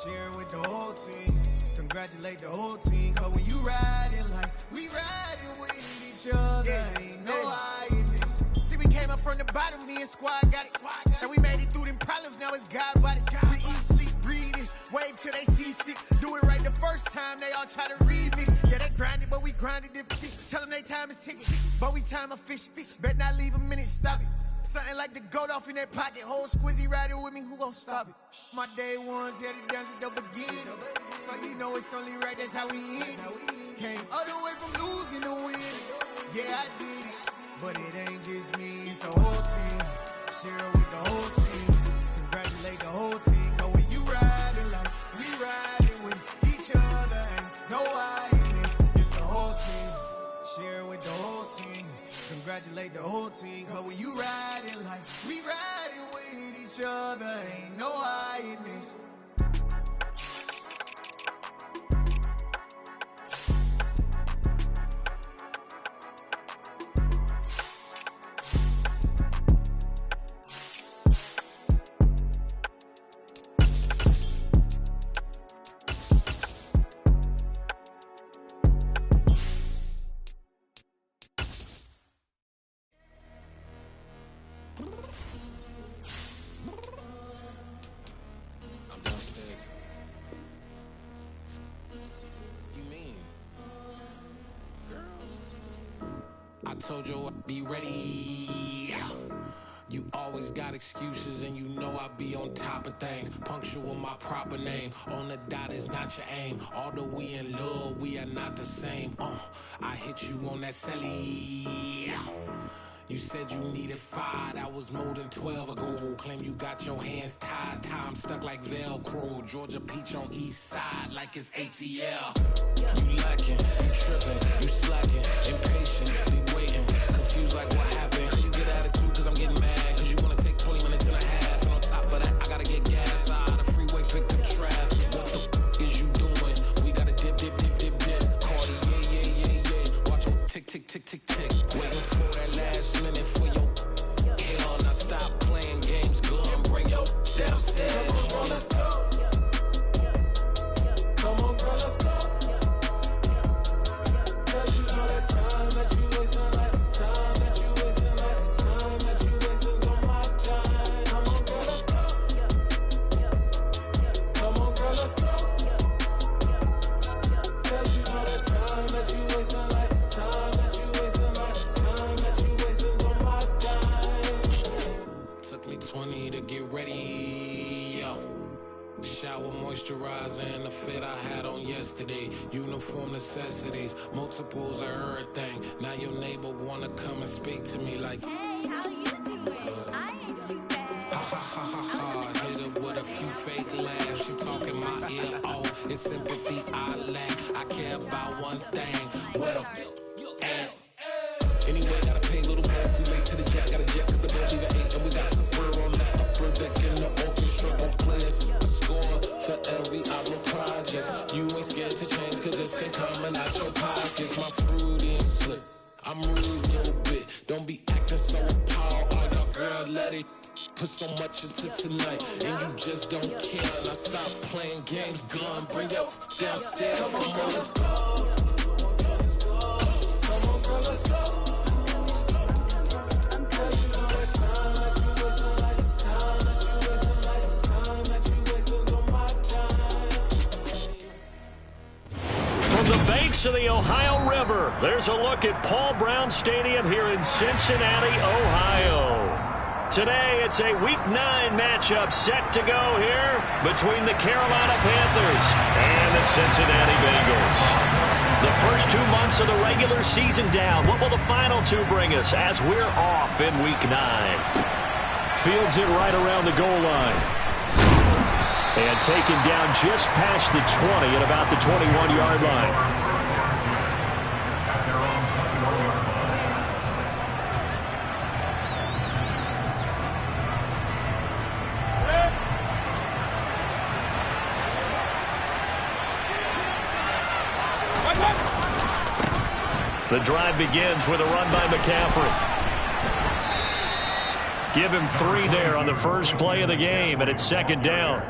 Share with the whole team. Congratulate the whole team. Cause when you riding like we riding with each other, ain't no hiding this. See, we came up from the bottom, me and squad got it. And we made it through them problems, now it's God body. We eat, sleep, breathe this. Wave till they see sick. Do it right the first time, they all try to remix. Yeah, they grinded, but we grinded different. Tell them they time is ticking, but we time efficient. Bet not leave a minute, stop it. Something like the goat off in their pocket. Whole squizzy riding with me, who gon' stop it? My day ones here to dance at the beginning. So you know it's only right, that's how we end. Came all the way from losing to winning. Yeah, I did it, but it ain't just me, it's the whole team. Share with the whole team. Congratulate the whole team. Cause when you riding like we riding with each other, ain't no hiding this. It's the whole team. Share with the whole team. Congratulate the whole team. Cause when you riding like we riding with each other, ain't no hiding this. I told you I'd be ready. You always got excuses and you know I be on top of things. Punctual my proper name. On the dot is not your aim. Although we in love, we are not the same. I hit you on that celly. You said you needed 5, that was more than 12 ago. Claim you got your hands tied, time stuck like Velcro. Georgia Peach on east side like it's ATL. You lacking, you tripping, you slacking, impatient, be waiting, confused like what happened. How you get attitude cause I'm getting mad, cause you wanna take 20 minutes and a half. And on top of that, I gotta get gas out of the freeway, pick up traffic. What the is you doing? We gotta dip, dip, dip, dip, dip. Cardi, yeah. Watch your tick, tick, tick, tick, tick. Waiting for that last minute for your hell. Now stop playing games, go and bring your downstairs. Come on, let's go. Come on, girl, let's go. Cause you know that time that you wasting, like time that you wasting, like time that you wasting on my time. Come on, girl, let's go. Come on, girl, let's go. Cause you know that time that you wasting, like time that you wasting, like time that you wasting on my time. Took me 20 to get ready, yo. Shower, moisturizer, and the fit I had on yesterday. Uniform necessities, multiples of everything. Now your neighbor wanna come and speak to me like, hey, how you doing? I ain't too bad. ha ha ha ha ha. Hit her with a few fake laughs. She talking my ear off. It's sympathy I lack. I care about one thing. What a at. Anyway, gotta pay a little more if we late to the jet. Got a jet cause the boat even ate. And we got some fur on that upper deck in the orchestra. Go play a score for every album project. You ain't scared to change cause it's ain't coming out your pockets. My fruity and slip. I'm rude a little bit. Don't be acting so appalled. Oh, your girl, let it put so much into tonight. And you just don't care. Now stop playing games, gun. Bring your downstairs. Come on, girl, let's go. Come on, girl, let's go. From the banks of the Ohio River, there's a look at Paul Brown Stadium here in Cincinnati, Ohio. Today, it's a Week 9 matchup set to go here between the Carolina Panthers and the Cincinnati Bengals. The first 2 months of the regular season down. What will the final 2 bring us as we're off in Week 9? Fields it right around the goal line. And taken down just past the 20 at about the 21-yard line. The drive begins with a run by McCaffrey. Give him 3 there on the first play of the game, and it's second down.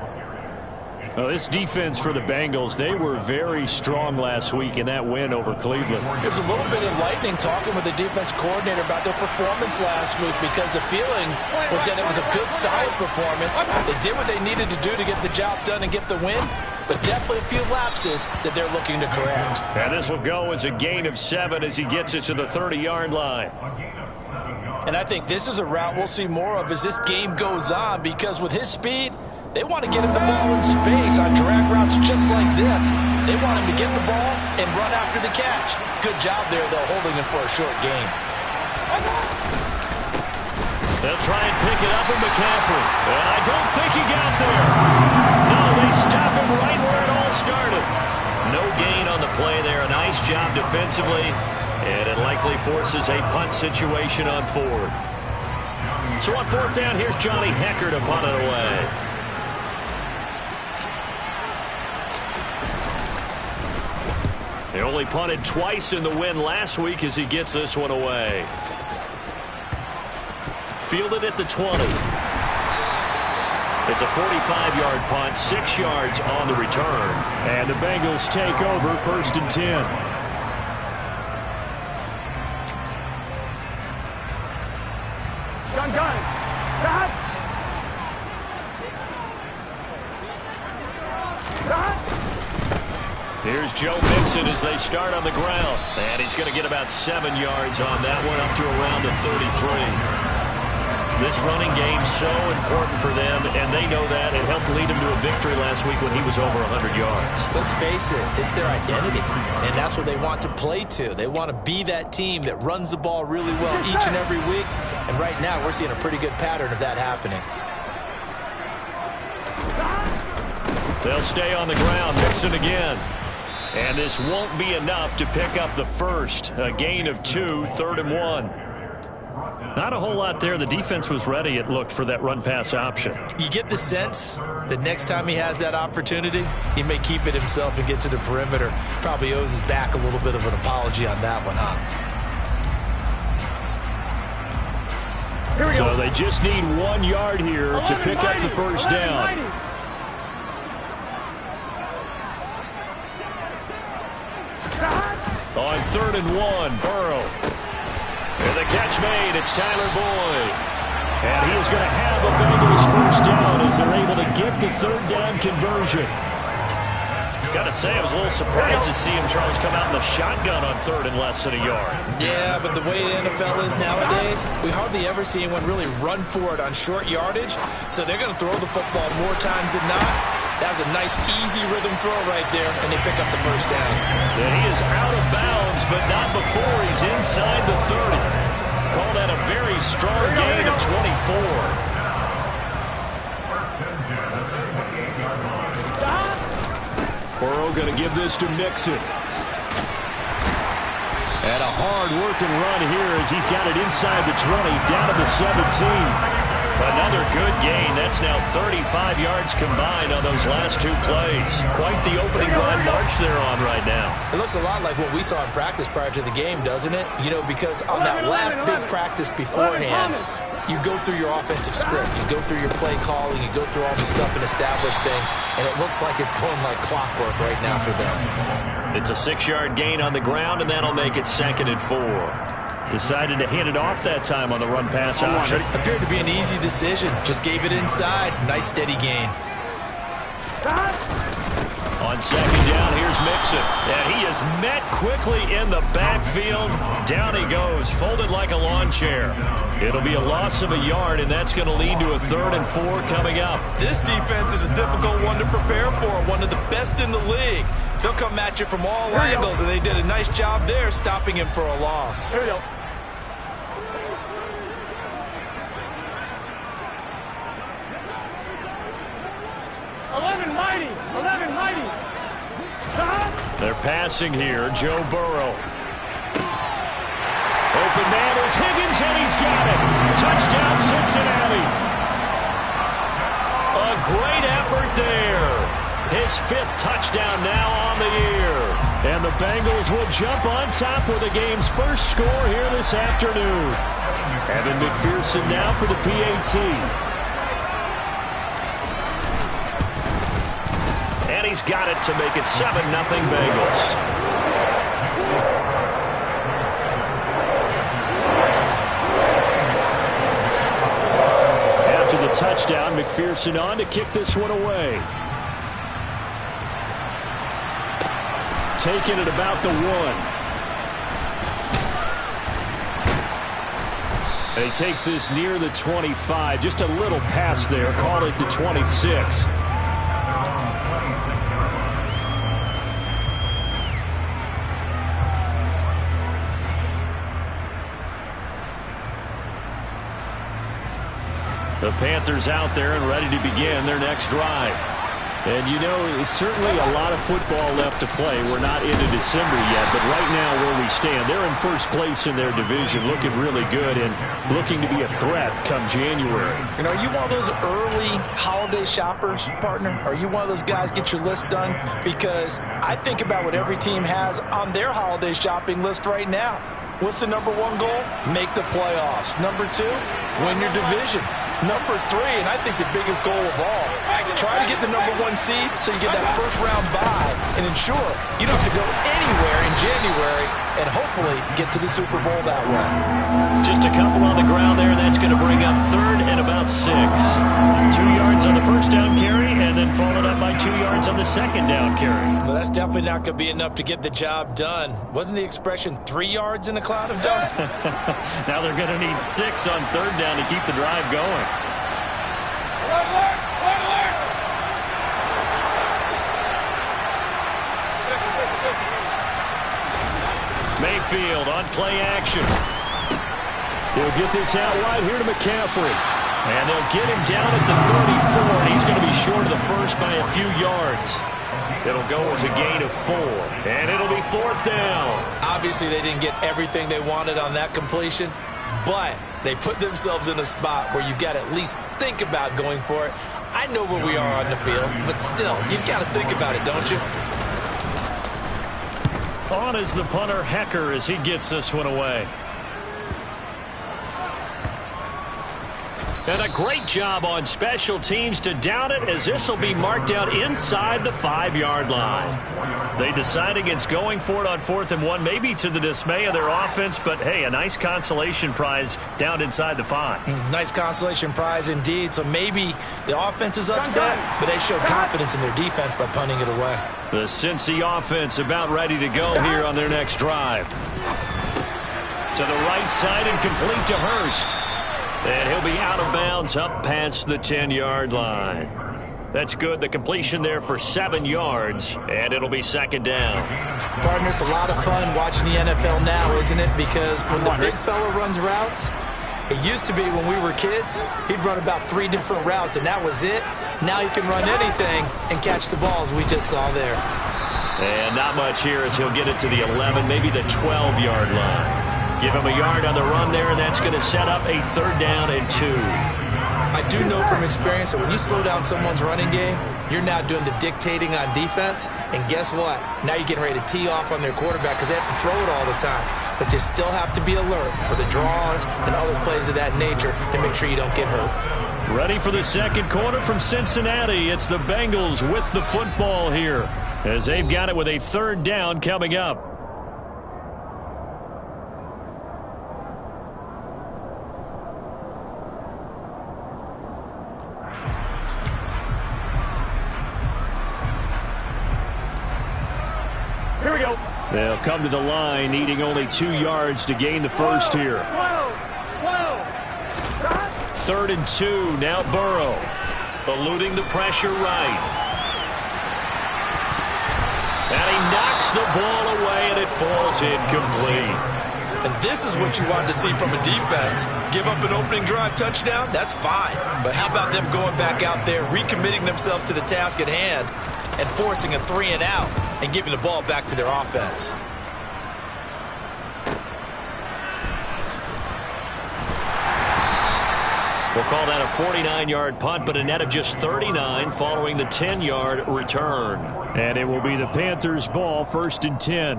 Well, this defense for the Bengals, they were very strong last week in that win over Cleveland. It was a little bit enlightening talking with the defense coordinator about their performance last week because the feeling was that it was a good, solid performance. They did what they needed to do to get the job done and get the win, but definitely a few lapses that they're looking to correct. And this will go as a gain of 7 as he gets it to the 30-yard line. And I think this is a route we'll see more of as this game goes on because with his speed, they want to get him the ball in space on drag routes just like this. They want him to get the ball and run after the catch. Good job there, though, holding him for a short gain. They'll try and pick it up with McCaffrey. And I don't think he got there. No, they stop him right where it all started. No gain on the play there. A nice job defensively. And it likely forces a punt situation on 4th. So on 4th down, here's Johnny Hecker to punt it away. They only punted twice in the win last week as he gets this one away. Fielded at the 20. It's a 45-yard punt, 6 yards on the return. And the Bengals take over 1st and 10. Gun. Here's Joe Mixon as they start on the ground. And he's going to get about 7 yards on that one, up to around the 33. This running game so important for them, and they know that. It helped lead him to a victory last week when he was over 100 yards. Let's face it, it's their identity, and that's what they want to play to. They want to be that team that runs the ball really well each and every week, and right now we're seeing a pretty good pattern of that happening. They'll stay on the ground, Mixon again. And this won't be enough to pick up the first. A gain of 2, 3rd and 1. Not a whole lot there. The defense was ready, it looked, for that run-pass option. You get the sense that next time he has that opportunity, he may keep it himself and get to the perimeter. Probably owes his back a little bit of an apology on that one, huh? So they just need 1 yard here to pick up the first down. On 3rd and 1, Burrow. And the catch made, it's Tyler Boyd. And he is going to have a Bengals first down as they're able to get the 3rd down conversion. Got to say, I was a little surprised to see him, Charles, come out in the shotgun on 3rd and less than a yard. Yeah, but the way the NFL is nowadays, we hardly ever see anyone really run for it on short yardage. So they're going to throw the football more times than not. That was a nice, easy rhythm throw right there, and they pick up the first down. And he is out of bounds, but not before he's inside the 30. Call that a very strong gain of 24. Burrow going to give this to Mixon. And a hard-working run here as he's got it inside the 20, down to the 17. Another good gain. That's now 35 yards combined on those last 2 plays. Quite the opening drive march they're on right now. It looks a lot like what we saw in practice prior to the game, doesn't it? You know, because on that last big practice beforehand, you go through your offensive script, you go through your play calling, you go through all the stuff and establish things, and it looks like it's going like clockwork right now for them. It's a 6-yard gain on the ground, and that'll make it 2nd and 4. Decided to hand it off that time on the run-pass option. Appeared to be an easy decision. Just gave it inside. Nice, steady gain. On 2nd down, here's Mixon. And he is met quickly in the backfield. Down he goes, folded like a lawn chair. It'll be a loss of a yard, and that's going to lead to a 3rd and 4 coming up. This defense is a difficult one to prepare for. One of the best in the league. They'll come at you from all angles, and they did a nice job there stopping him for a loss. Here we go. They're passing here. Joe Burrow. Open man is Higgins, and he's got it. Touchdown, Cincinnati. A great effort there. His 5th touchdown now on the year. And the Bengals will jump on top with the game's first score here this afternoon. Evan McPherson now for the PAT. he's got it to make it 7-0 Bengals. After the touchdown, McPherson on to kick this one away. Taking it about the 1. And he takes this near the 25. Just a little pass there. Call it the 26. The Panthers out there and ready to begin their next drive. And, you know, it's certainly a lot of football left to play. We're not into December yet, but right now where we stand, they're in first place in their division, looking really good and looking to be a threat come January. You know, are you one of those early holiday shoppers, partner? Are you one of those guys get your list done? Because I think about what every team has on their holiday shopping list right now. What's the number 1 goal? Make the playoffs. Number 2, win your division. Number 3, and I think the biggest goal of all, try to get the number 1 seed so you get that first-round bye and ensure you don't have to go anywhere in January and hopefully get to the Super Bowl that way. Just a couple on the ground there, and that's going to bring up 3rd and about 6. 2 yards on the first down carry, and then followed up by 2 yards on the second down carry. Well, that's definitely not going to be enough to get the job done. Wasn't the expression 3 yards in a cloud of dust? Now they're going to need 6 on 3rd down to keep the drive going. Mayfield on play action. He'll get this out wide here to McCaffrey. And they'll get him down at the 34, and he's going to be short of the first by a few yards. It'll go as a gain of 4, and it'll be 4th down. Obviously, they didn't get everything they wanted on that completion, but they put themselves in a spot where you've got to at least think about going for it. I know where we are on the field, but still, you've got to think about it, don't you? On is the punter, Hecker, as he gets this one away. And a great job on special teams to down it, as this will be marked out inside the 5-yard line. They decide against going for it on 4th and 1, maybe to the dismay of their offense, but hey, a nice consolation prize down inside the 5. Nice consolation prize indeed. So maybe the offense is upset, but they showed confidence in their defense by punting it away. The Cincy offense about ready to go here on their next drive. To the right side and complete to Hurst. And he'll be out of bounds up past the 10-yard line. That's good. The completion there for 7 yards, and it'll be 2nd down. Partner, it's a lot of fun watching the NFL now, isn't it? Because when the big fella runs routes, it used to be when we were kids, he'd run about 3 different routes, and that was it. Now he can run anything and catch the ball, as we just saw there. And not much here as he'll get it to the 11, maybe the 12-yard line. Give him a yard on the run there, and that's going to set up a 3rd down and 2. I do know from experience that when you slow down someone's running game, you're now doing the dictating on defense, and guess what? Now you're getting ready to tee off on their quarterback because they have to throw it all the time. But you still have to be alert for the draws and other plays of that nature to make sure you don't get hurt. Ready for the second quarter from Cincinnati. It's the Bengals with the football here as they've got it with a 3rd down coming up. Here we go. They'll come to the line, needing only 2 yards to gain the first here. 3rd and 2, now Burrow. Eluding the pressure right. And he knocks the ball away, and it falls incomplete. And this is what you want to see from a defense. Give up an opening drive touchdown, that's fine. But how about them going back out there, recommitting themselves to the task at hand, and forcing a 3 and out and giving the ball back to their offense. We'll call that a 49-yard punt, but a net of just 39 following the 10-yard return. And it will be the Panthers' ball, 1st and 10.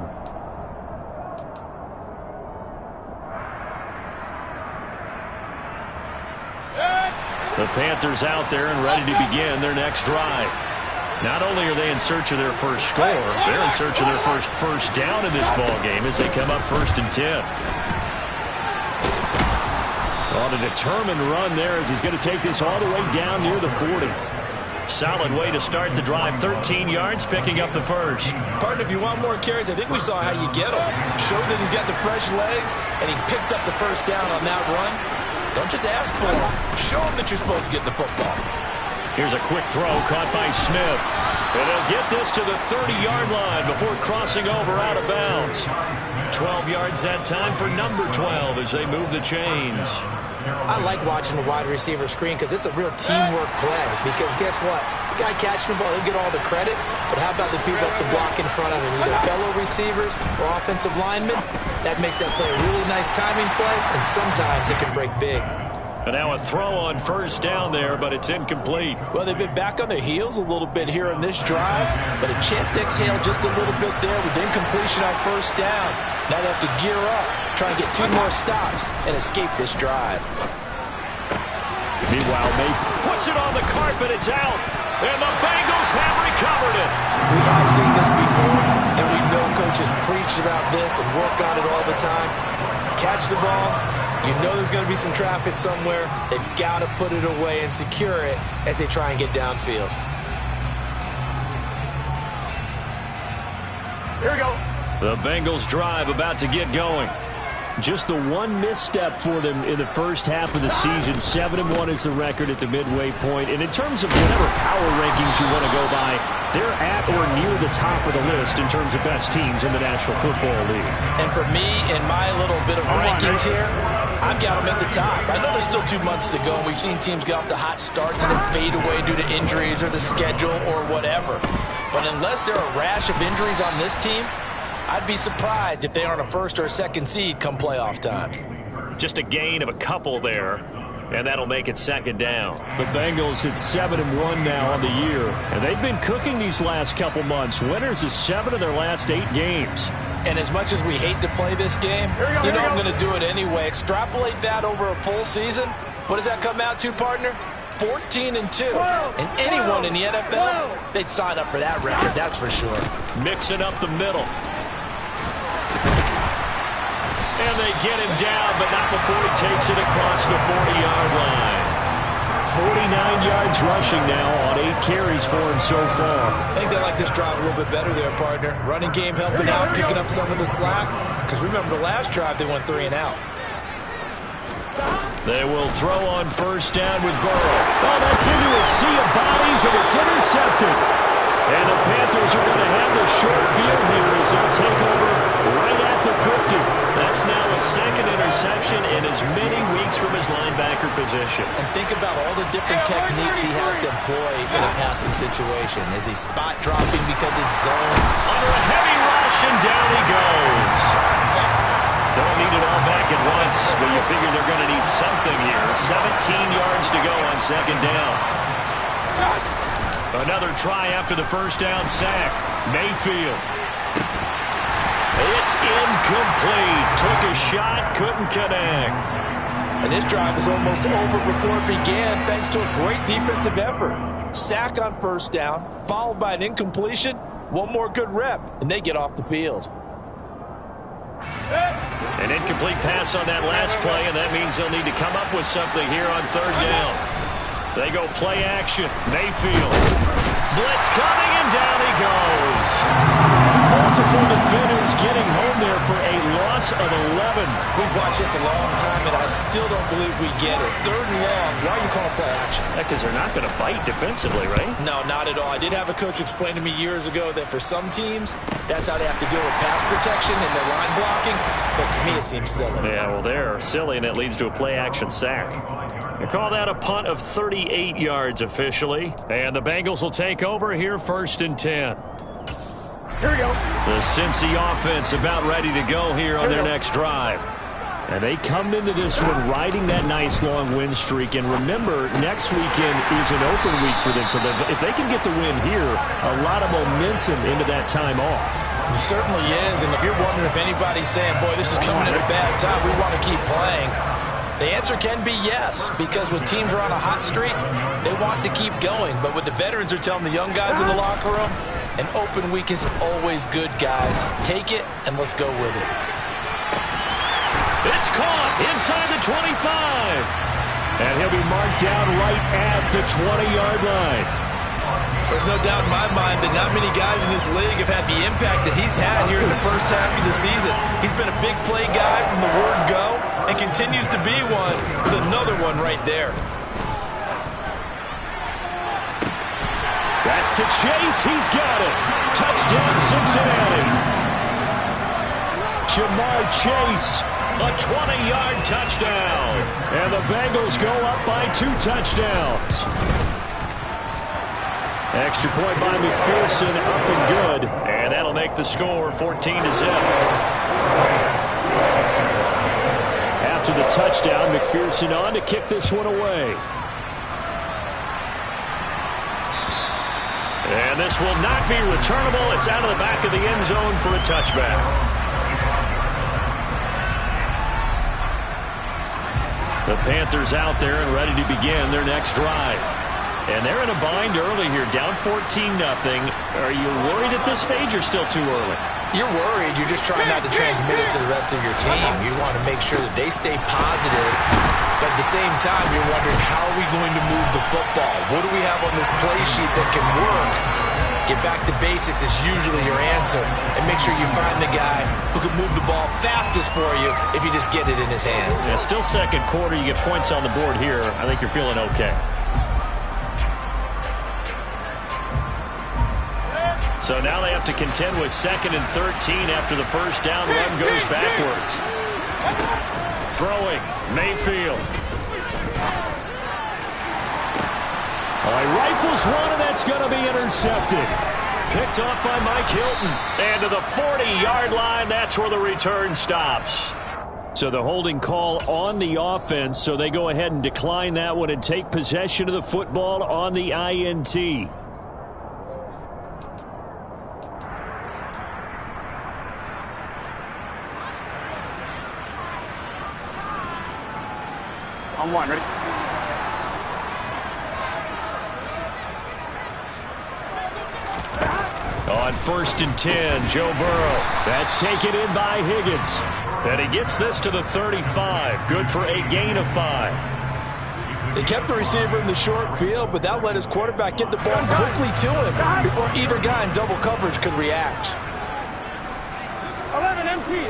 The Panthers out there and ready to begin their next drive. Not only are they in search of their first score, they're in search of their first down in this ball game as they come up 1st and 10. On a determined run there as he's going to take this all the way down near the 40. Solid way to start the drive. 13 yards, picking up the first. Partner, if you want more carries, I think we saw how you get them. Showed that he's got the fresh legs, and he picked up the first down on that run. Don't just ask for him. Show him that you're supposed to get the football. Here's a quick throw caught by Smith. And they'll get this to the 30-yard line before crossing over out of bounds. 12 yards that time for number 12 as they move the chains. I like watching the wide receiver screen because it's a real teamwork play. Because guess what? The guy catching the ball, he'll get all the credit. But how about the people up to block in front of him? Either fellow receivers or offensive linemen. That makes that play a really nice timing play. And sometimes it can break big. And now a throw on first down there, but it's incomplete. Well, they've been back on their heels a little bit here in this drive, but a chance to exhale just a little bit there with incompletion on first down. Now they have to gear up, try and get 2 more stops, and escape this drive. Meanwhile, May puts it on the carpet. It's out, and the Bengals have recovered it. We have seen this before, and we know coaches preach about this and work on it all the time. Catch the ball. You know there's going to be some traffic somewhere. They've got to put it away and secure it as they try and get downfield. Here we go. The Bengals drive about to get going. Just the one misstep for them in the first half of the season. 7-1 is the record at the midway point. And in terms of whatever power rankings you want to go by, they're at or near the top of the list in terms of best teams in the National Football League. And for me, in my little bit of rankings here, I've got them at the top. I know there's still 2 months to go, and we've seen teams get off to hot starts and then fade away due to injuries or the schedule or whatever. But unless there are a rash of injuries on this team, I'd be surprised if they aren't a first or a second seed come playoff time. Just a gain of a couple there, and that'll make it 2nd down. The Bengals at 7-1 now on the year, and they've been cooking these last couple months. Winners of 7 of their last 8 games. And as much as we hate to play this game, you know I'm going to do it anyway. Extrapolate that over a full season. What does that come out to, partner? 14-2. And anyone in the NFL, they'd sign up for that record, that's for sure. Mixing up the middle. And they get him down, but not before he takes it across the 40-yard line. 49 yards rushing now on 8 carries for him so far. I think they like this drive a little bit better there, partner. Running game helping out, picking up some of the slack. Because remember, the last drive they went 3 and out. They will throw on first down with Burrow. Oh, that's into a sea of bodies, and it's intercepted. And the Panthers are going to have the short field here as they'll take over right at the 50. That's now a 2nd interception in as many weeks from his linebacker position. And think about all the different techniques he has to employ in a passing situation. Is he spot dropping because it's zone? Under a heavy rush, and down he goes. Don't need it all back at once, but you figure they're going to need something here. 17 yards to go on 2nd down. Another try after the first down sack. Mayfield. It's incomplete. Took a shot, couldn't connect. And this drive is almost over before it began thanks to a great defensive effort. Sack on first down, followed by an incompletion. One more good rep, and they get off the field. An incomplete pass on that last play, and that means they'll need to come up with something here on 3rd down. They go play action. Mayfield. Blitz coming, and down he goes. Multiple defenders getting home there for a loss of 11. We've watched this a long time, and I still don't believe we get it. 3rd and long. Why are you calling play action? Because they're not going to bite defensively, right? No, not at all. I did have a coach explain to me years ago that for some teams, that's how they have to deal with pass protection and their line blocking. But to me, it seems silly. Yeah, well, they're silly, and it leads to a play-action sack. They call that a punt of 38 yards officially. And the Bengals will take over here 1st and 10. Here we go. The Cincy offense about ready to go here on their next drive. And they come into this one riding that nice long win streak. And remember, next weekend is an open week for them. So if they can get the win here, a lot of momentum into that time off. It certainly is. And if you're wondering if anybody's saying, boy, this is coming at a bad time, we want to keep playing. The answer can be yes, because when teams are on a hot streak, they want to keep going. But what the veterans are telling the young guys in the locker room, an open week is always good, guys. Take it, and let's go with it. It's caught inside the 25. And he'll be marked down right at the 20-yard line. There's no doubt in my mind that not many guys in this league have had the impact that he's had here in the first half of the season. He's been a big play guy from the word go and continues to be one with another one right there. That's to Chase. He's got it. Touchdown, Cincinnati. Jamar Chase, a 20-yard touchdown. And the Bengals go up by 2 touchdowns. Extra point by McPherson, up and good. And that'll make the score 14-0. After the touchdown, McPherson on to kick this one away. And this will not be returnable. It's out of the back of the end zone for a touchback. The Panthers out there and ready to begin their next drive. And they're in a bind early here, down 14-0. Are you worried at this stage or still too early? You're worried. You're just trying not to transmit it to the rest of your team. You want to make sure that they stay positive. But at the same time, you're wondering, how are we going to move the football? What do we have on this play sheet that can work? Get back to basics is usually your answer. And make sure you find the guy who can move the ball fastest for you if you just get it in his hands. Yeah, still second quarter. You get points on the board here. I think you're feeling okay. So now they have to contend with 2nd and 13 after the first down run goes backwards. Throwing, Mayfield. Oh, he rifles one, and that's going to be intercepted. Picked off by Mike Hilton. And to the 40-yard line, that's where the return stops. So the holding call on the offense, so they go ahead and decline that one and take possession of the football on the INT. On one, ready? On 1st and 10, Joe Burrow. That's taken in by Higgins. And he gets this to the 35. Good for a gain of 5. They kept the receiver in the short field, but that let his quarterback get the ball quickly to him before either guy in double coverage could react. 11 empty.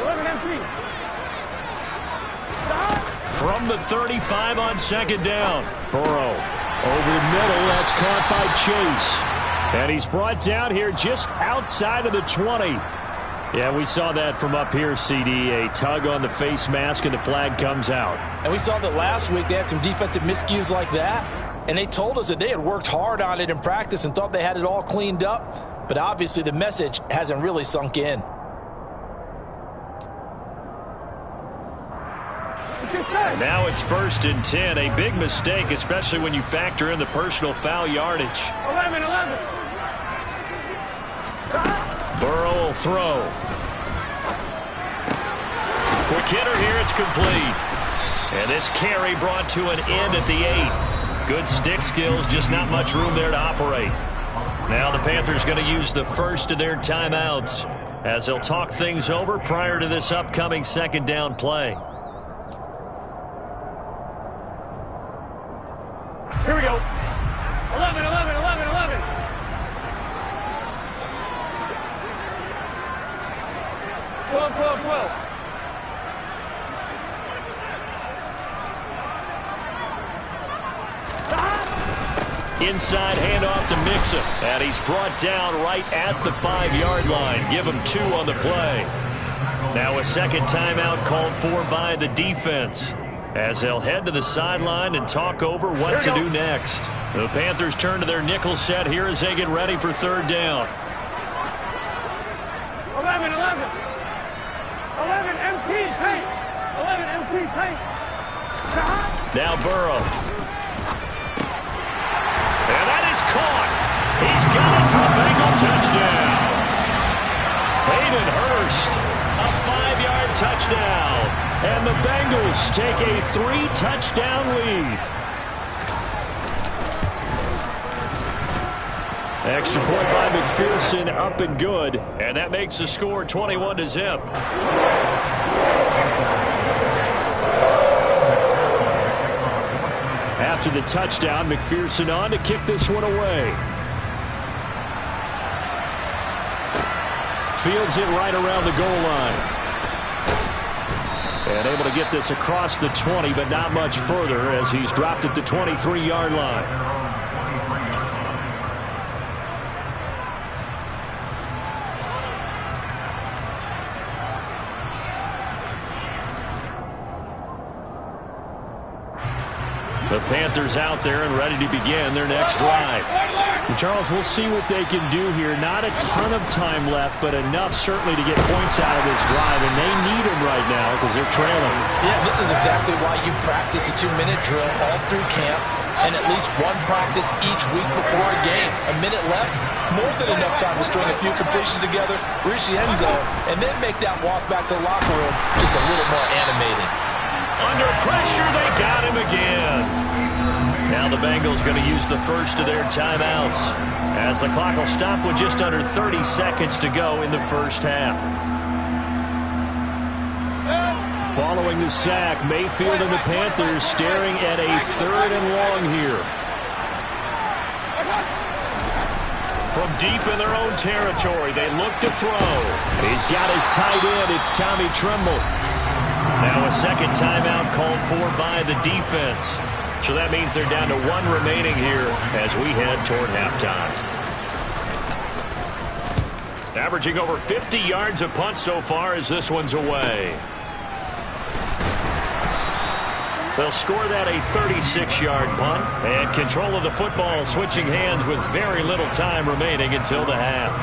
From the 35 on 2nd down. Burrow over the middle. That's caught by Chase. And he's brought down here just outside of the 20. Yeah, we saw that from up here, CD. A tug on the face mask, and the flag comes out. And we saw that last week they had some defensive miscues like that. And they told us that they had worked hard on it in practice and thought they had it all cleaned up. But obviously the message hasn't really sunk in. And now it's 1st and 10. A big mistake, especially when you factor in the personal foul yardage. 11. Burrow will throw. Quick hitter here, it's complete. And this carry brought to an end at the 8. Good stick skills, just not much room there to operate. Now the Panthers going to use the first of their timeouts as they'll talk things over prior to this upcoming 2nd down play. Here we go. 11. 12. Inside handoff to Mixon. And he's brought down right at the 5-yard line. Give him 2 on the play. Now a second timeout called for by the defense, as they'll head to the sideline and talk over what to do next. The Panthers turn to their nickel set here as they get ready for 3rd down. 11 empty paint. 11 empty paint. Now Burrow. And that is caught. He's got it for a Bengal touchdown. Hayden Hurst, a 5-yard touchdown. And the Bengals take a 3-touchdown lead. Extra point by McPherson, up and good. And that makes the score 21-0. After the touchdown, McPherson on to kick this one away. Fields it right around the goal line. And able to get this across the 20, but not much further as he's dropped at the 23-yard line. The Panthers out there and ready to begin their next drive. And Charles, we'll see what they can do here. Not a ton of time left, but enough certainly to get points out of this drive, and they need them right now because they're trailing. Yeah, this is exactly why you practice a 2-minute drill all through camp and at least one practice each week before a game. A minute left, more than enough time to string a few completions together, reach the end zone, and then make that walk back to the locker room just a little more animated. Under pressure, they got him again. Now the Bengals going to use the first of their timeouts as the clock will stop with just under 30 seconds to go in the first half. Following the sack, Mayfield and the Panthers staring at a 3rd and long here. From deep in their own territory, they look to throw. He's got his tight end. It's Tommy Tremble. Now a second timeout called for by the defense. So that means they're down to 1 remaining here as we head toward halftime. Averaging over 50 yards a punt so far as this one's away. They'll score that a 36-yard punt, and control of the football switching hands with very little time remaining until the half.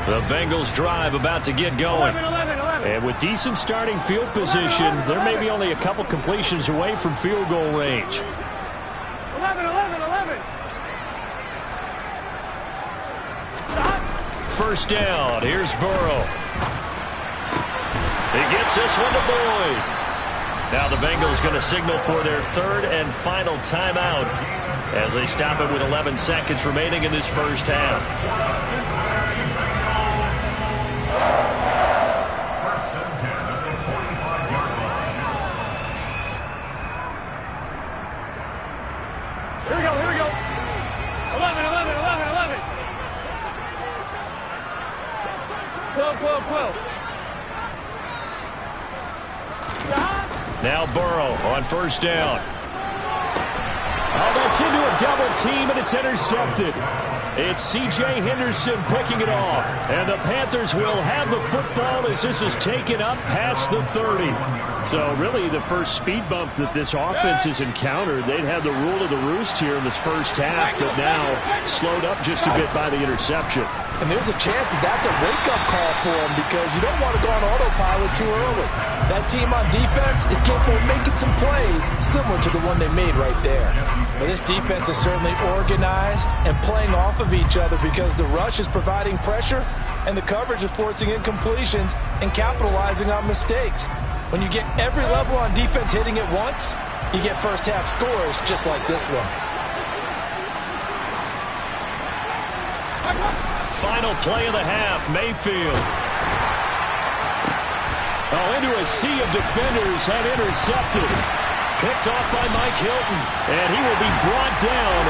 The Bengals drive about to get going. 11. And with decent starting field position, there may be only a couple completions away from field goal range. 11. First down. Here's Burrow. He gets this one to Boyd. Now the Bengals going to signal for their 3rd and final timeout as they stop it with 11 seconds remaining in this first half. Here we go. 11. 12. Now Burrow on first down. Oh, that's into a double team, and it's intercepted. It's C.J. Henderson picking it off. And the Panthers will have the football as this is taken up past the 30. So really the first speed bump that this offense has encountered. They'd had the rule of the roost here in this first half, but now slowed up just a bit by the interception. And there's a chance that that's a wake-up call for them because you don't want to go on autopilot too early. That team on defense is capable of making some plays similar to the one they made right there. But this defense is certainly organized and playing off of each other because the rush is providing pressure and the coverage is forcing incompletions and capitalizing on mistakes. When you get every level on defense hitting at once, you get first-half scores just like this one. Final play of the half, Mayfield. Oh, into a sea of defenders and intercepted. Picked off by Mike Hilton. And he will be brought down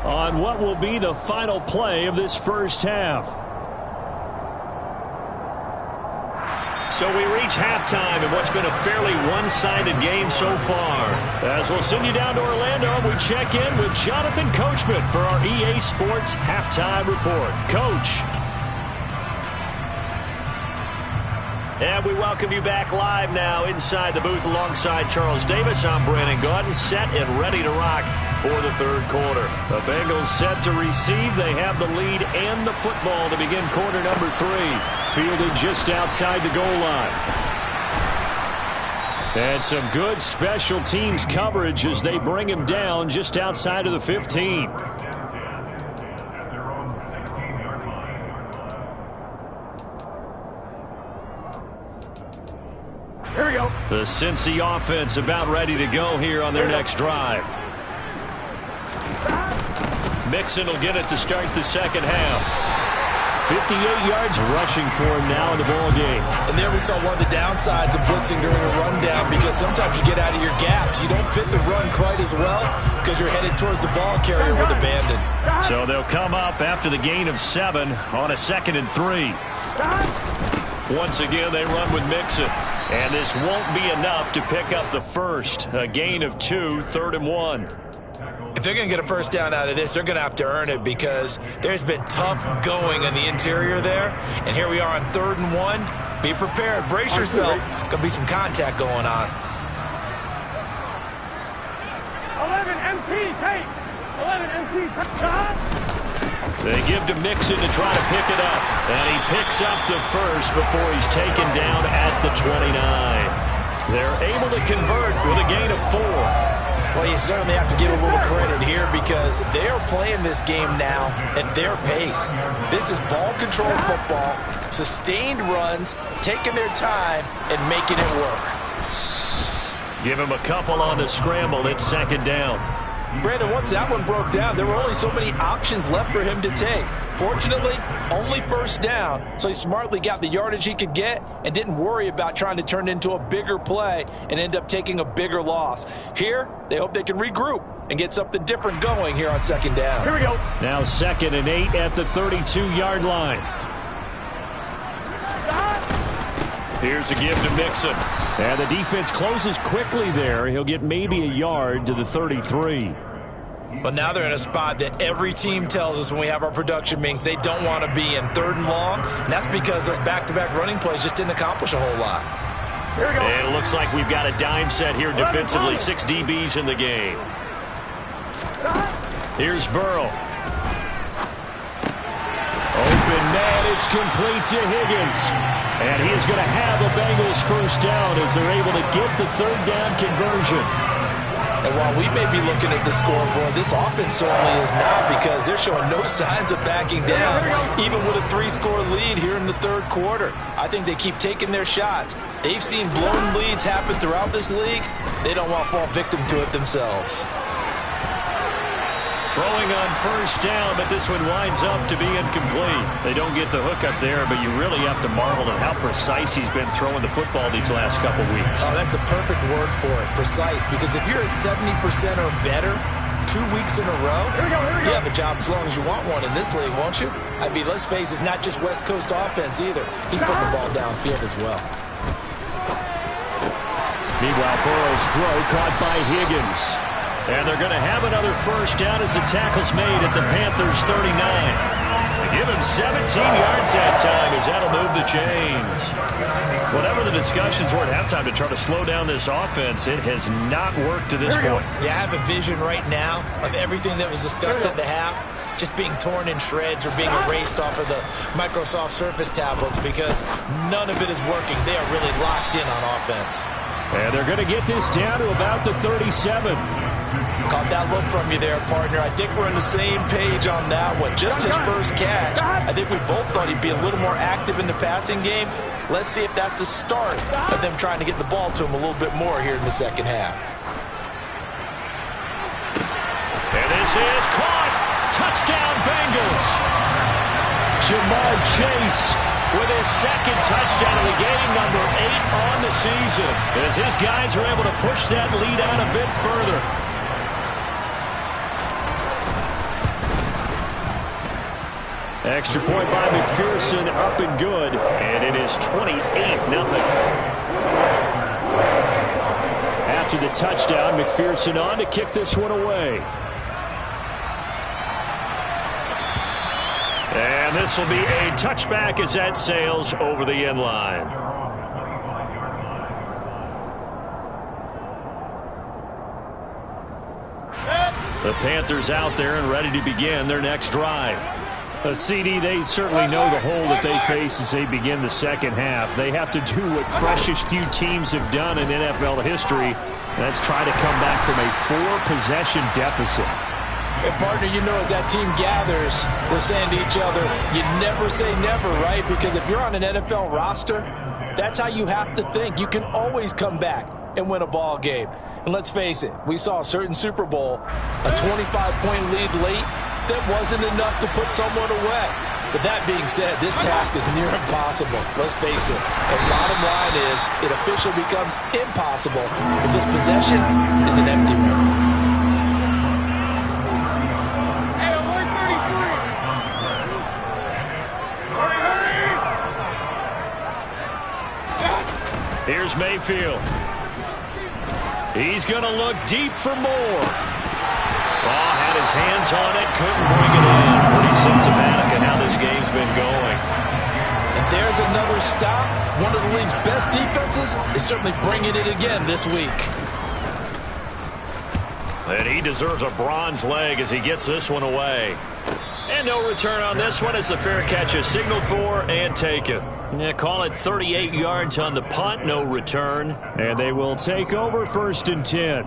on what will be the final play of this first half. So we reach halftime in what's been a fairly one-sided game so far. As we'll send you down to Orlando, we check in with Jonathan Coachman for our EA Sports Halftime Report. Coach. And we welcome you back live now inside the booth alongside Charles Davis. I'm Brandon Gaudin, set and ready to rock for the third quarter. The Bengals set to receive. They have the lead and the football to begin quarter number 3. Fielded just outside the goal line. And some good special teams coverage as they bring him down just outside of the 15. Here we go. The Cincy offense about ready to go here on their next drive. Mixon will get it to start the second half. 58 yards rushing for him now in the ball game. And there we saw one of the downsides of blitzing during a rundown, because sometimes you get out of your gaps. You don't fit the run quite as well because you're headed towards the ball carrier with abandon. So they'll come up after the gain of 7 on a 2nd and 3. Once again, they run with Mixon. And this won't be enough to pick up the first. A gain of 2, 3rd and 1. If they're going to get a first down out of this, they're going to have to earn it, because there's been tough going in the interior there. And here we are on 3rd and 1. Be prepared. Brace yourself. Going to be some contact going on. 11 MT, take. 11 MT, take. They give to Mixon to try to pick it up. And he picks up the first before he's taken down at the 29. They're able to convert with a gain of 4. Well, you certainly have to give a little credit here, because they are playing this game now at their pace. This is ball control football, sustained runs, taking their time and making it work. Give him a couple on the scramble. It's 2nd down. Brandon, once that one broke down, there were only so many options left for him to take. Fortunately, only first down, so he smartly got the yardage he could get and didn't worry about trying to turn it into a bigger play and end up taking a bigger loss. Here, they hope they can regroup and get something different going here on 2nd down. Here we go. Now 2nd and 8 at the 32-yard line. Here's a give to Mixon. And the defense closes quickly there. He'll get maybe a yard to the 33. But now they're in a spot that every team tells us when we have our production meetings they don't want to be in, 3rd and long. And that's because those back-to-back running plays just didn't accomplish a whole lot. Here we go. And it looks like we've got a dime set here defensively. 6 DBs in the game. Here's Burrow. Open man, it's complete to Higgins. And he is going to have a Bengals first down as they're able to get the 3rd down conversion. And while we may be looking at the scoreboard, this offense certainly is not, because they're showing no signs of backing down, even with a 3-score lead here in the 3rd quarter. I think they keep taking their shots. They've seen blown leads happen throughout this league. They don't want to fall victim to it themselves. Throwing on first down, but this one winds up to be incomplete. They don't get the hook up there, but you really have to marvel at how precise he's been throwing the football these last couple weeks. Oh, that's a perfect word for it, precise, because if you're at 70% or better 2 weeks in a row, you have a job as long as you want one in this league, won't you? I mean, let's face it, it's not just West Coast offense either. He's putting the ball downfield as well. Meanwhile, Burrow's throw caught by Higgins. And they're going to have another first down as the tackle's made at the Panthers' 39. They give him 17 yards that time as that'll move the chains. Whatever the discussions were at halftime to try to slow down this offense, it has not worked to this point. Yeah, I have a vision right now of everything that was discussed at the half just being torn in shreds or being erased off of the Microsoft Surface tablets, because none of it is working. They are really locked in on offense. And they're going to get this down to about the 37. Caught that look from you there, partner. I think we're on the same page on that one. Just his first catch. I think we both thought he'd be a little more active in the passing game. Let's see if that's the start of them trying to get the ball to him a little bit more here in the second half. And this is caught. Touchdown, Bengals. Jamar Chase with his second touchdown of the game, number 8 on the season, as his guys are able to push that lead out a bit further. Extra point by McPherson, up and good, and it is 28-0. After the touchdown, McPherson on to kick this one away. And this will be a touchback as that sails over the end line. The Panthers out there and ready to begin their next drive. CD, they certainly know the hole that they face as they begin the second half. They have to do what precious few teams have done in NFL history. That's try to come back from a 4-possession deficit. And partner, you know, as that team gathers, they're saying to each other, you never say never, right? Because if you're on an NFL roster, that's how you have to think. You can always come back and win a ball game. And let's face it, we saw a certain Super Bowl, a 25-point lead late that wasn't enough to put someone away. But that being said, this task is near impossible. Let's face it. The bottom line is it officially becomes impossible if this possession is an empty one. Here's Mayfield. He's going to look deep for more. Oh, had his hands on it, couldn't bring it in. Pretty symptomatic of how this game's been going. And there's another stop. One of the league's best defenses is certainly bringing it again this week. And he deserves a bronze leg as he gets this one away. And no return on this one as the fair catch is signaled for and taken. Yeah, call it 38 yards on the punt, no return. And they will take over 1st and 10.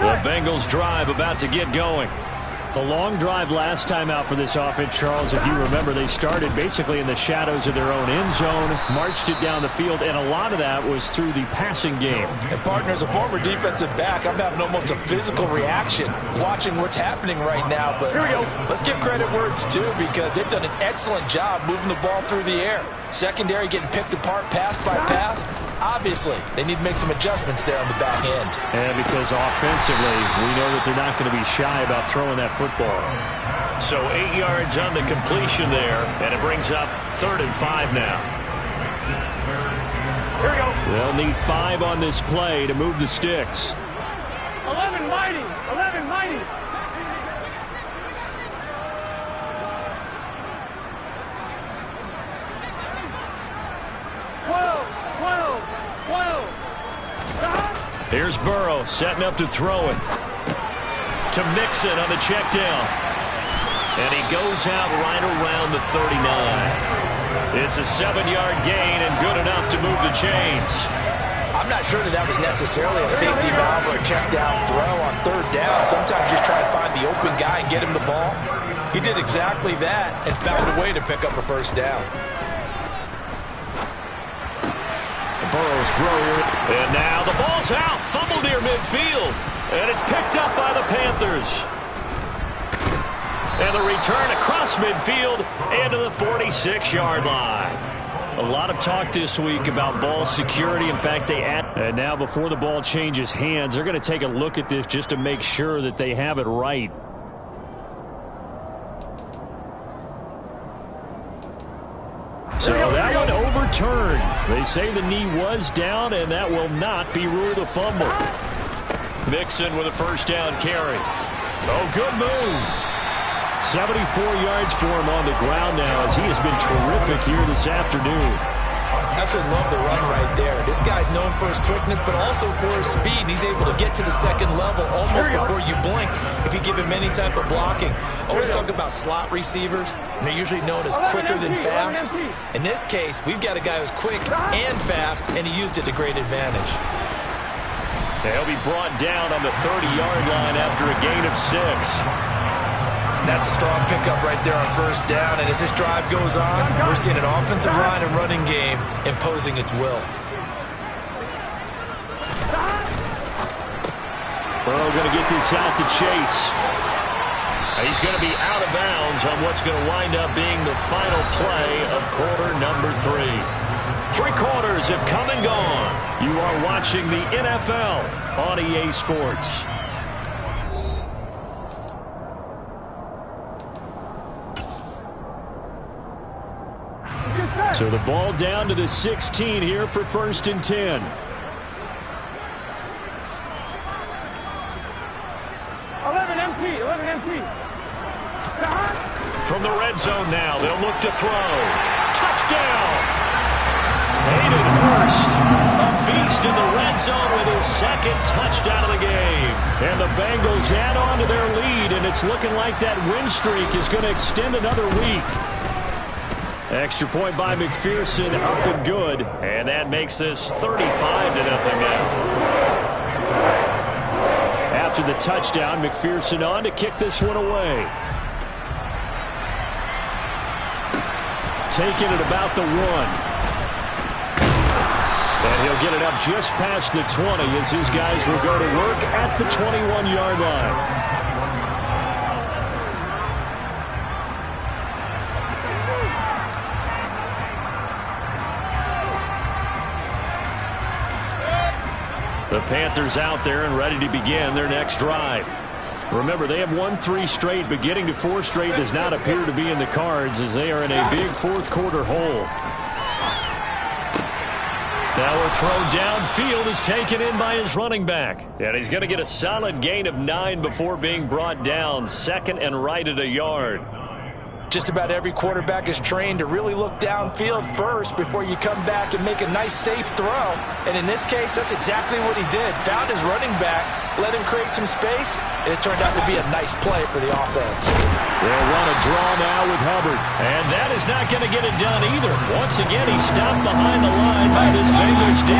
The Bengals drive about to get going. A long drive last time out for this offense, Charles. If you remember, they started basically in the shadows of their own end zone, marched it down the field, and a lot of that was through the passing game. And partner, as a former defensive back, I'm having almost a physical reaction watching what's happening right now. But here we go. Let's give credit where it's due because they've done an excellent job moving the ball through the air. Secondary getting picked apart pass by pass. Obviously, they need to make some adjustments there on the back end. And because offensively, we know that they're not going to be shy about throwing that football. So 8 yards on the completion there, and it brings up 3rd and 5 now. Here we go. They'll need 5 on this play to move the sticks. 11 mighty. 11 mighty. Here's Burrow setting up to throw it. To Mixon on the check down. And he goes out right around the 39. It's a 7-yard gain and good enough to move the chains. I'm not sure that was necessarily a safety valve or a check down throw on 3rd down. Sometimes just try to find the open guy and get him the ball. He did exactly that and found a way to pick up a 1st down. Burrow's throw here. And now the ball's out. Fumble near midfield. And it's picked up by the Panthers. And the return across midfield into the 46-yard line. A lot of talk this week about ball security. In fact, and now before the ball changes hands, they're going to take a look at this just to make sure that they have it right. So that one overturned. They say the knee was down, and that will not be ruled a fumble. Mixon with a 1st down carry. Oh, good move. 74 yards for him on the ground now as he has been terrific here this afternoon. Absolutely love the run right there. This guy's known for his quickness, but also for his speed. He's able to get to the 2nd level almost before you blink if you give him any type of blocking. Always talk about slot receivers, and they're usually known as quicker than fast. In this case, we've got a guy who's quick and fast, and he used it to great advantage. He'll be brought down on the 30-yard line after a gain of 6. That's a strong pickup right there on 1st down. And as this drive goes on, we're seeing an offensive line and running game imposing its will. Burrow going to get this out to Chase. He's going to be out of bounds on what's going to wind up being the final play of quarter number 3. 3 quarters have come and gone. You are watching the NFL on EA Sports. So the ball down to the 16 here for 1st and 10. 11 empty. 11 empty. From the red zone now, they'll look to throw. Touchdown! Hayden Hurst, a beast in the red zone with his second touchdown of the game. And the Bengals add on to their lead, and it's looking like that win streak is going to extend another week. Extra point by McPherson, up and good. And that makes this 35-0 now. After the touchdown, McPherson on to kick this one away. Taking it about the 1. And he'll get it up just past the 20 as his guys will go to work at the 21-yard line. The Panthers out there and ready to begin their next drive. Remember, they have won 3 straight, but getting to 4 straight does not appear to be in the cards as they are in a big fourth-quarter hole. Now a throw downfield is taken in by his running back. And he's going to get a solid gain of 9 before being brought down. Second and right at a yard. Just about every quarterback is trained to really look downfield first before you come back and make a nice, safe throw. And in this case, that's exactly what he did. Found his running back, let him create some space, and it turned out to be a nice play for the offense. They'll run a draw now with Hubbard. And that is not going to get it done either. Once again, he's stopped behind the line by this Bengals D.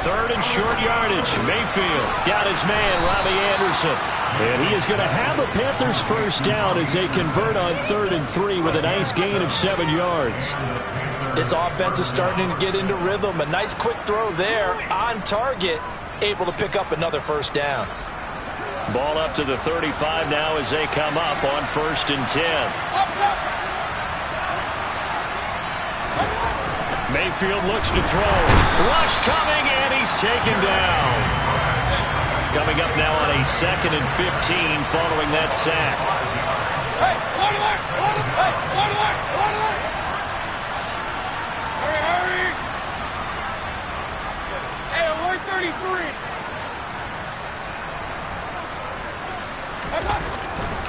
Third and short yardage. Mayfield got his man, Robbie Anderson. And he is going to have a Panthers first down as they convert on 3rd and 3 with a nice gain of 7 yards. This offense is starting to get into rhythm. A nice quick throw there on target, able to pick up another first down. Ball up to the 35 now as they come up on 1st and 10. Mayfield looks to throw. Rush coming, and he's taken down. Coming up now on a 2nd and 15 following that sack. Hey, hold it! Hey, hold it! Hurry! Hey, alert 33.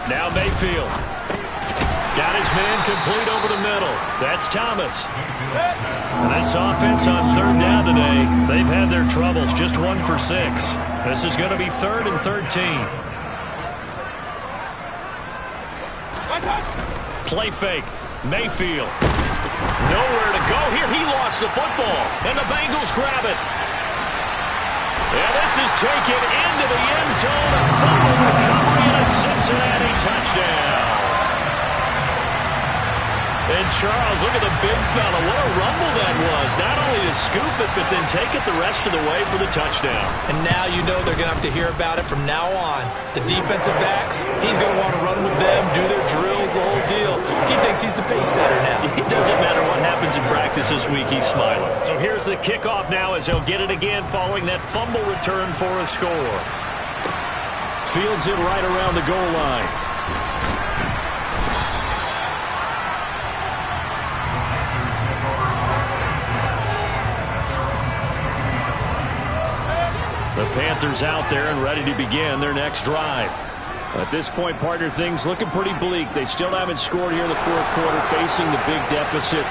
Now Mayfield. Got his man complete over the middle. That's Thomas. And this offense on 3rd down today, they've had their troubles. Just 1 for 6. This is going to be 3rd and 13. Play fake. Mayfield. Nowhere to go here. He lost the football. And the Bengals grab it. And this is taken into the end zone. A fumble recovery and a Cincinnati touchdown. And Charles, look at the big fella. What a rumble that was. Not only to scoop it, but then take it the rest of the way for the touchdown. And now you know they're going to have to hear about it from now on. The defensive backs, he's going to want to run with them, do their drills, the whole deal. He thinks he's the pace setter now. It doesn't matter what happens in practice this week. He's smiling. So here's the kickoff now as he'll get it again following that fumble return for a score. Fields it right around the goal line. The Panthers out there and ready to begin their next drive. At this point, partner, things looking pretty bleak. They still haven't scored here in the 4th quarter, facing the big deficit.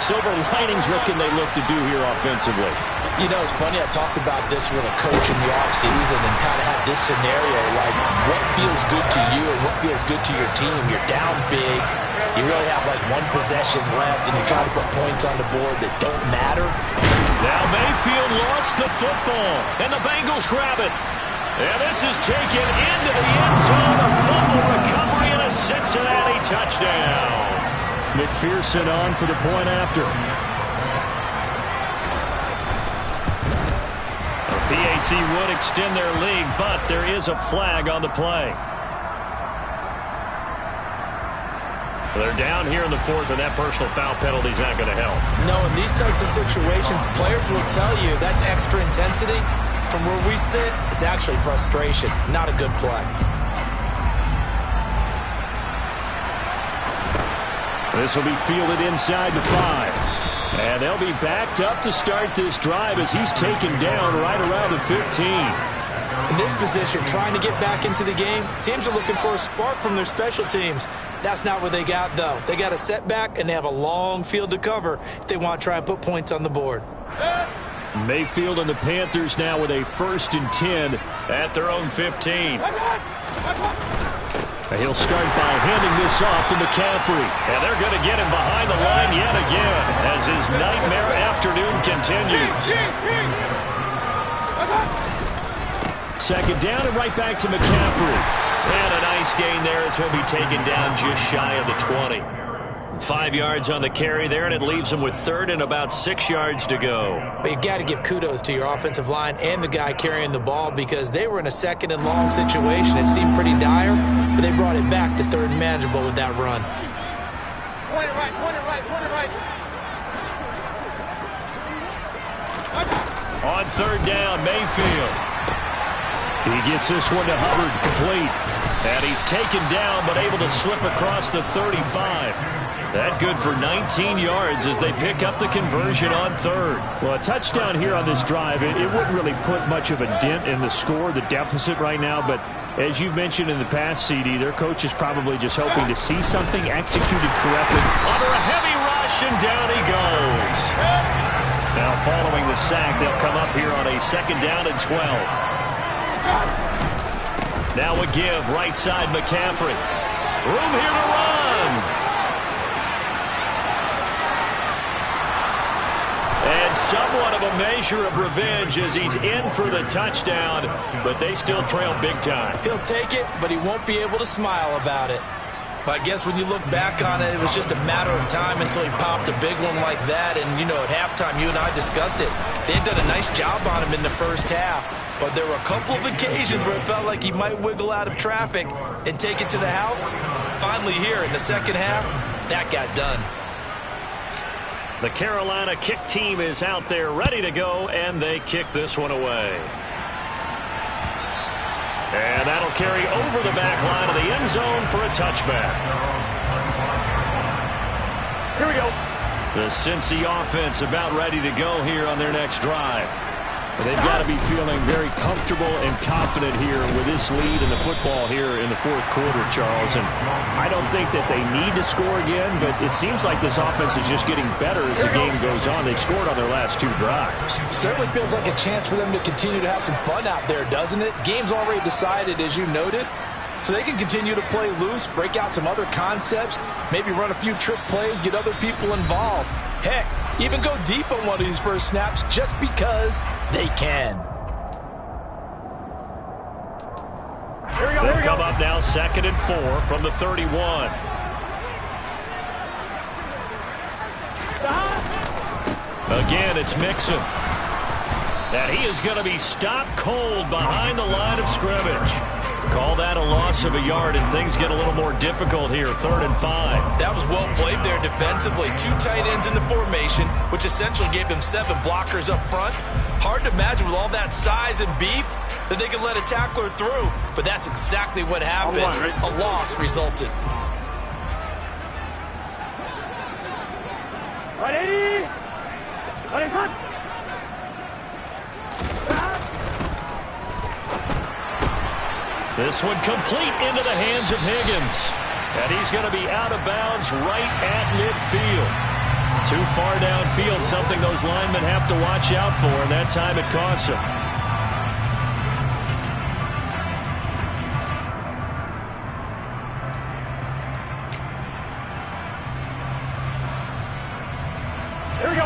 Silver linings, what can they look to do here offensively? You know, it's funny, I talked about this with a coach in the offseason and kind of had this scenario, like what feels good to you and what feels good to your team. You're down big. You really have like 1 possession left, and you're trying to put points on the board that don't matter. Now Mayfield lost the football, and the Bengals grab it. And this is taken into the end zone. A fumble recovery and a Cincinnati touchdown. McPherson on for the point after. A PAT would extend their lead, but there is a flag on the play. They're down here in the 4th, and that personal foul penalty is not going to help. No, in these types of situations, players will tell you that's extra intensity. From where we sit, it's actually frustration. Not a good play. This will be fielded inside the 5. And they'll be backed up to start this drive as he's taken down right around the 15. In this position, trying to get back into the game, teams are looking for a spark from their special teams. That's not what they got, though. They got a setback, and they have a long field to cover if they want to try and put points on the board. Mayfield and the Panthers now with a 1st and 10 at their own 15. He'll start by handing this off to McCaffrey. And they're going to get him behind the line yet again as his nightmare afternoon continues. 2nd down and right back to McCaffrey. And a nice gain there as he'll be taken down just shy of the 20. 5 yards on the carry there, and it leaves him with 3rd and about 6 yards to go. But you got to give kudos to your offensive line and the guy carrying the ball because they were in a 2nd and long situation. It seemed pretty dire, but they brought it back to 3rd and manageable with that run. Point it right, point it right, point it right. On 3rd down, Mayfield. He gets this one to Hubbard, complete. And he's taken down, but able to slip across the 35. That good for 19 yards as they pick up the conversion on 3rd. Well, a touchdown here on this drive, it wouldn't really put much of a dent in the score, the deficit right now. But as you've mentioned in the past, CD, their coach is probably just hoping to see something executed correctly. Under a heavy rush, and down he goes. Now, following the sack, they'll come up here on a 2nd down and 12. Now a give, right side McCaffrey. Room here to run. And somewhat of a measure of revenge as he's in for the touchdown, but they still trail big time. He'll take it, but he won't be able to smile about it. But I guess when you look back on it, it was just a matter of time until he popped a big one like that. And, you know, at halftime, you and I discussed it. They had done a nice job on him in the first half. But there were a couple of occasions where it felt like he might wiggle out of traffic and take it to the house. Finally here in the second half, that got done. The Carolina kick team is out there ready to go, and they kick this one away. And that'll carry over the back line of the end zone for a touchback. Here we go. The Cincy offense about ready to go here on their next drive. They've got to be feeling very comfortable and confident here with this lead in the football here in the 4th quarter, Charles. And I don't think that they need to score again, but it seems like this offense is just getting better as the game goes on. They've scored on their last 2 drives. Certainly feels like a chance for them to continue to have some fun out there, doesn't it? Game's already decided, as you noted. So they can continue to play loose, break out some other concepts, maybe run a few trick plays, get other people involved. Heck, even go deep on one of these first snaps just because they can. They'll come up now 2nd and 4 from the 31. Again, it's Mixon. And he is going to be stopped cold behind the line of scrimmage. Call that a loss of a yard, and things get a little more difficult here, 3rd and 5. That was well played there defensively. 2 tight ends in the formation, which essentially gave them 7 blockers up front. Hard to imagine with all that size and beef that they could let a tackler through, but that's exactly what happened. A loss resulted. Ready? Ready, son. This one complete into the hands of Higgins. And he's going to be out of bounds right at midfield. Too far downfield, something those linemen have to watch out for, and that time it costs them.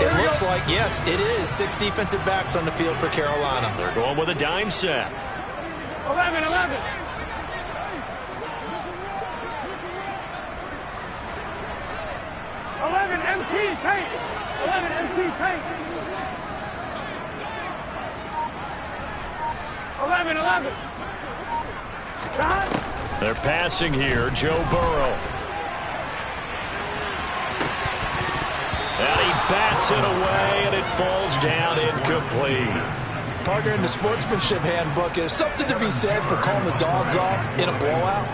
It looks like, yes, it is 6 defensive backs on the field for Carolina. They're going with a dime set. 11. 11 MT paint. 11 MT paint. 11. They're passing here, Joe Burrow. And he bats it away, and it falls down incomplete. Partner, in the sportsmanship handbook, there's something to be said for calling the dogs off in a blowout.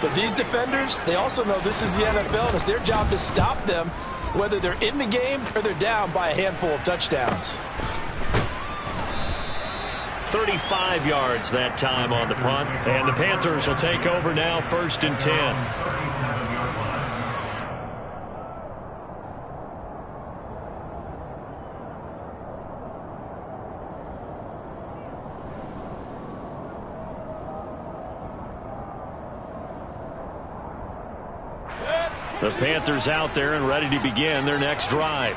But these defenders, they also know this is the NFL, and it's their job to stop them, whether they're in the game or they're down by a handful of touchdowns. 35 yards that time on the punt. And the Panthers will take over now, 1st and 10. The Panthers out there and ready to begin their next drive.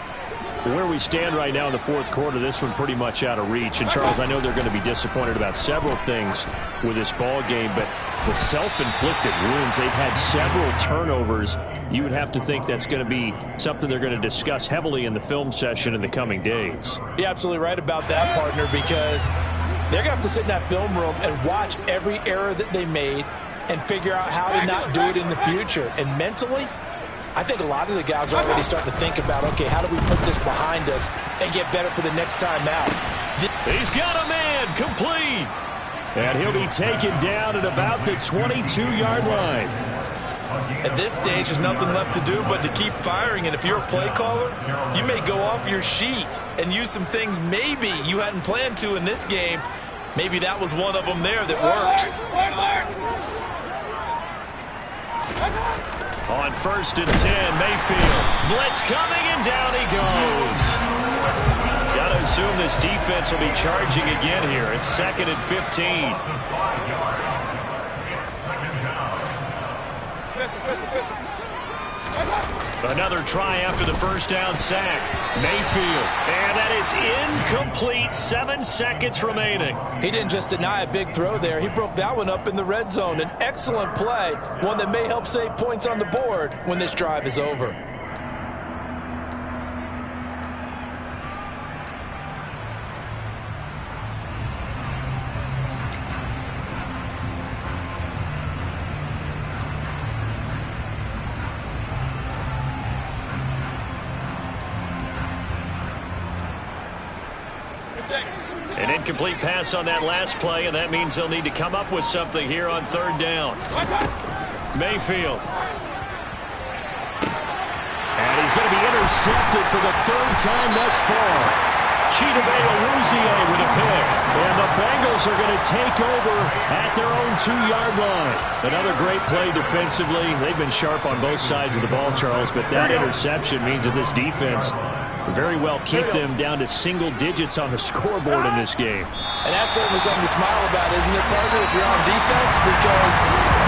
Where we stand right now in the fourth quarter, this one pretty much out of reach. And, Charles, I know they're going to be disappointed about several things with this ball game, but the self-inflicted wounds, they've had several turnovers. You would have to think that's going to be something they're going to discuss heavily in the film session in the coming days. You're absolutely right about that, partner, because they're going to have to sit in that film room and watch every error that they made and figure out how to not do it in the future. And mentally, I think a lot of the guys are already starting to think about, okay, how do we put this behind us and get better for the next time out? He's got a man, complete. And he'll be taken down at about the 22-yard line. At this stage, there's nothing left to do but to keep firing. And if you're a play caller, you may go off your sheet and use some things maybe you hadn't planned to in this game. Maybe that was one of them there that worked. On 1st and 10, Mayfield. Blitz coming, and down he goes. Got to assume this defense will be charging again here. It's 2nd and 15. Another try after the first down sack. Mayfield. And that is incomplete. 7 seconds remaining. He didn't just deny a big throw there. He broke that one up in the red zone. An excellent play. One that may help save points on the board when this drive is over. An incomplete pass on that last play, and that means they'll need to come up with something here on 3rd down. Mayfield. And he's going to be intercepted for the 3rd time thus far. Chidobe-Awuzie with a pick. And the Bengals are going to take over at their own 2-yard line. Another great play defensively. They've been sharp on both sides of the ball, Charles, but that interception means that this defense very well keep them down to single digits on the scoreboard in this game. And that's certainly something to smile about, isn't it, partner, if you're on defense? Because